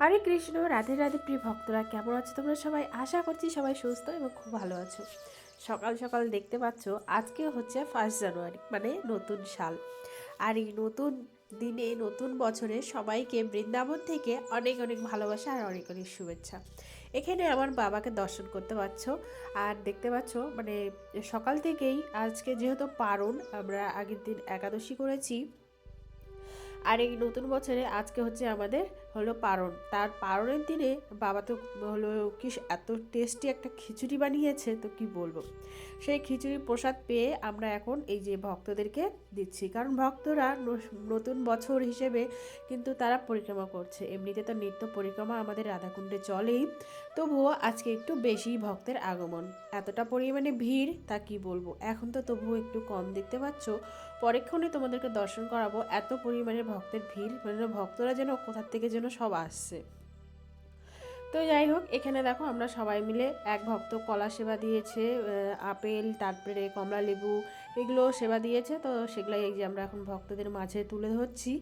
হরে কৃষ্ণ, রাধে রাধে। প্রিয় ভক্তরা, কেমন আছো তোমরা সবাই? আশা করছি সবাই সুস্থ এবং খুব ভালো আছো। সকাল সকাল দেখতে পাচ্ছ আজকে হচ্ছে 1 জানুয়ারি, মানে নতুন সাল। আর এই নতুন দিনে, নতুন বছরে সবাইকে বৃন্দাবন থেকে অনেক অনেক ভালোবাসা আর অনেক অনেক শুভেচ্ছা। এখানে আমার বাবাকে দর্শন করতে পারছো। আর দেখতে পাচ্ছ মানে সকাল থেকেই আজকে যেহেতু পারণ, আমরা আগের দিন একাদশী করেছি। আর এই নতুন বছরে আজকে হচ্ছে আমাদের হলো পারণ। তার পারণের দিনে বাবা তো হলো কি এত টেস্টি একটা খিচুড়ি বানিয়েছে, তো কি বলবো। সেই খিচুড়ি প্রসাদ পেয়ে আমরা এখন এই যে ভক্তদেরকে দিচ্ছি, কারণ ভক্তরা নতুন বছর হিসেবে কিন্তু তারা পরিক্রমা করছে। এমনিতে তো নিত্য পরিক্রমা আমাদের রাধাকুণ্ডে চলেই, তবুও আজকে একটু বেশি ভক্তের আগমন। এতটা পরিমাণে ভিড় তা কি বলবো। এখন তো তবুও একটু কম দেখতে পাচ্ছ, পরক্ষণে তোমাদেরকে দর্শন করাবো। এত পরিমাণে ভক্তের ভিড়, মানে ভক্তরা যেন কোথা থেকে যেন সব আসছে। তো যাই হোক, এখানে দেখো আমরা সবাই মিলে, এক ভক্ত কলা সেবা দিয়েছে, আপেল, তারপরে কমলা লেবু, এগুলো সেবা দিয়েছে। তো সেগুলো এই যে আমরা এখন ভক্তদের মাঝে তুলে ধরছি।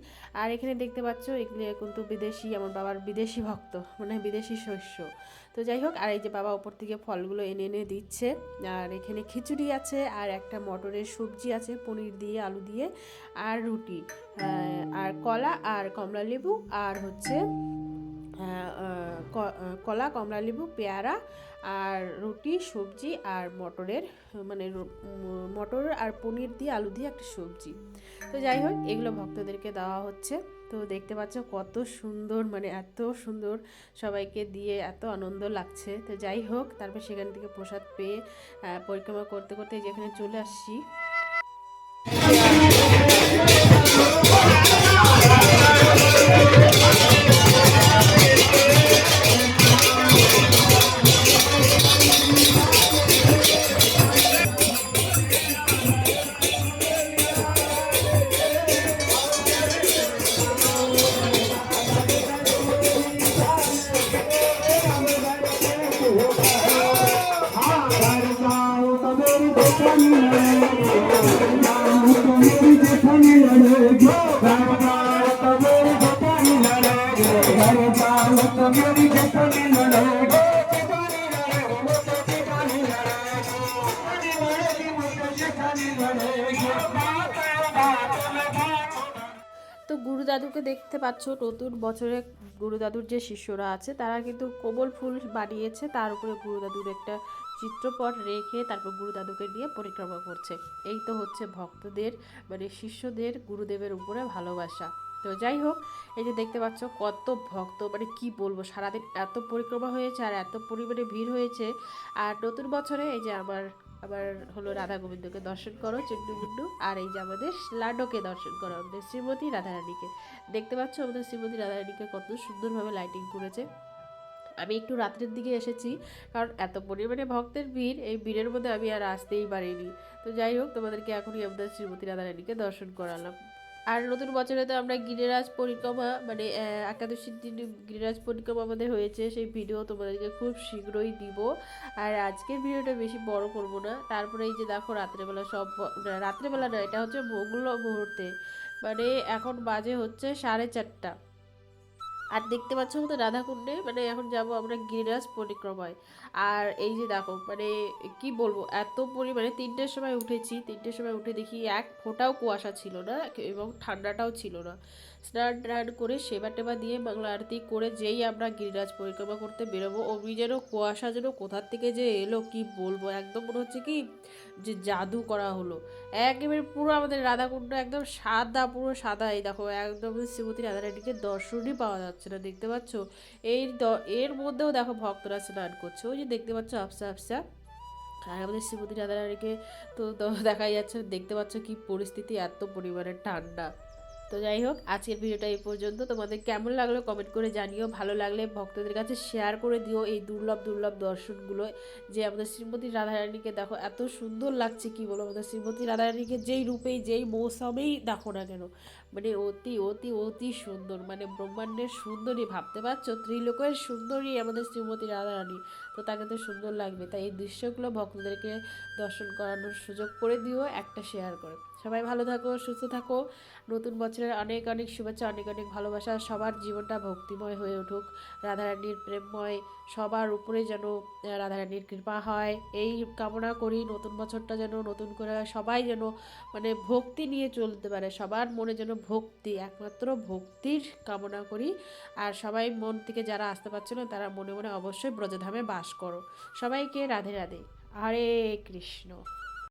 আর এখানে দেখতে পাচ্ছ এগুলো কিন্তু বিদেশি, আমার বাবার বিদেশি ভক্ত, মানে বিদেশি শস্য। তো যাই হোক, আর এই যে বাবা ওপর থেকে ফলগুলো এনে এনে দিচ্ছে। আর এখানে খিচুড়ি আছে, আর একটা মটরের সবজি আছে পনির দিয়ে, আলু দিয়ে, আর রুটি, আর কলা, আর কমলা লেবু, আর হচ্ছে কলা, কমলা লেবু, পেয়ারা, আর রুটি, সবজি, আর মটরের মানে মটর আর পনির দিয়ে, আলু দিয়ে একটা সবজি। তো যাই হোক, এগুলো ভক্তদেরকে দেওয়া হচ্ছে। তো দেখতে পাচ্ছ কত সুন্দর, মানে এত সুন্দর, সবাইকে দিয়ে এত আনন্দ লাগছে। তো যাই হোক, তারপর সেখান থেকে প্রসাদ পেয়ে পরিক্রমা করতে করতে যেখানে চলে আসছি। তো গুরু দাদুকে দেখতে পাচ্ছ, নতুন বছরে গুরু দাদুর যে শিষ্যরা আছে তারা কিন্তু কোমল ফুল বানিয়েছে, তার উপরে গুরু দাদুর একটা চিত্রপট রেখে তারপর গুরু দাদুকে নিয়ে পরিক্রমা করছে। এই তো হচ্ছে ভক্তদের, মানে শিষ্যদের গুরুদেবের উপরে ভালোবাসা। তো যাই হোক, এই যে দেখতে পাচ্ছ কত ভক্ত, মানে কি বলবো, সারাদিন এত পরিক্রমা হয়েছে আর এত পরিমাণে ভিড় হয়েছে। আর নতুন বছরে এই যে আবার হলো রাধা গোবিন্দকে দর্শন করো, চণ্ডী মুন্ডু, আর এই যে আমাদের লাডোকে দর্শন করো, আমাদের শ্রীমতী রাধারানীকে। দেখতে পাচ্ছ আমাদের শ্রীমতী রাধারানীকে কত সুন্দরভাবে লাইটিং করেছে। আমি একটু রাত্রের দিকে এসেছি, কারণ এত পরিমাণে ভক্তের ভিড়, এই ভিড়ের মধ্যে আমি আর আসতেই পারিনি। তো যাই হোক, তোমাদেরকে এখনই আমাদের শ্রীমতী রাধারানীকে দর্শন করালাম। আর নতুন বছরে তো আমরা গিরিরাজ পরিক্রমা, মানে একাদশীর দিন গিরিরাজ পরিক্রমা আমাদের হয়েছে, সেই ভিডিও তোমাদেরকে খুব শীঘ্রই দিব। আর আজকের ভিডিওটা বেশি বড় করব না। তারপরে এই যে দেখো রাত্রেবেলা সব, রাত্রেবেলা না, এটা হচ্ছে মঙ্গল মুহূর্তে, মানে এখন বাজে হচ্ছে 4:30। আর দেখতে পাচ্ছ তো রাধাকুণ্ডে, মানে এখন যাব আমরা গিরিরাজ পরিক্রমায়। আর এই যে দেখো, মানে কি বলবো, এত পরিমাণে 3টের সময় উঠেছি, 3টের সময় উঠে দেখি এক ফোঁটাও কুয়াশা ছিল না এবং ঠান্ডাটাও ছিল না। স্নান টান করে সেবা টেবা দিয়ে বাংলা আরতি করে যেই আমরা গিরিরাজ পরিক্রমা করতে বেরোবো, অমনি যেন কুয়াশা যেন কোথার থেকে যে এলো কি বলবো, একদম মনে হচ্ছে কি যে জাদু করা হলো। একেবারে পুরো আমাদের রাধাকুণ্ড একদম সাদা, পুরো সাদা। এই দেখো একদম শ্রীমতী রাধারানীকে দর্শনই পাওয়া যাচ্ছে না, দেখতে পাচ্ছ। এর মধ্যেও দেখো ভক্তরা স্নান করছে, ওই যে দেখতে পাচ্ছ আফসা আফসা। আর আমাদের শ্রীমতী রাধারানীকে তো দেখাই যাচ্ছে, দেখতে পাচ্ছ কি পরিস্থিতি, এত পরিমাণে ঠান্ডা। তো যাই হোক, আজকের ভিডিওটা এই পর্যন্ত। তোমাদের কেমন লাগলো কমেন্ট করে জানিও। ভালো লাগলে ভক্তদের কাছে শেয়ার করে দিও এই দুর্লভ দুর্লভ দর্শনগুলো। যে আমাদের শ্রীমতী রাধারানীকে দেখো এত সুন্দর লাগছে, কি বলো, আমাদের শ্রীমতী রাধারানীকে যেই রূপেই যেই মৌসুমেই দেখো না কেন, মানে অতি অতি অতি সুন্দর, মানে ব্রহ্মাণ্ডের সুন্দরী, ভাবতে পারছো, ত্রিলোকের সুন্দরী আমাদের শ্রীমতী রাধারানী। তো তাকে তো সুন্দর লাগবে, তাই এই দৃশ্যগুলো ভক্তদেরকে দর্শন করানোর সুযোগ করে দিও, একটা শেয়ার করে। সবাই ভালো থাকো, সুস্থ থাকো। নতুন বছরের অনেক অনেক শুভেচ্ছা, অনেক অনেক ভালোবাসা। সবার জীবনটা ভক্তিময় হয়ে উঠুক, রাধারানীর প্রেমময়, সবার উপরে যেন রাধারানীর কৃপা হয় এই কামনা করি। নতুন বছরটা যেন নতুন করে সবাই যেন মানে ভক্তি নিয়ে চলতে পারে, সবার মনে যেন ভক্তি, একমাত্র ভক্তির কামনা করি। আর সবাই মন থেকে যারা আসতে পারছো না তারা মনে মনে অবশ্যই ব্রজধামে বাস করো। সবাইকে রাধে রাধে, হরে কৃষ্ণ।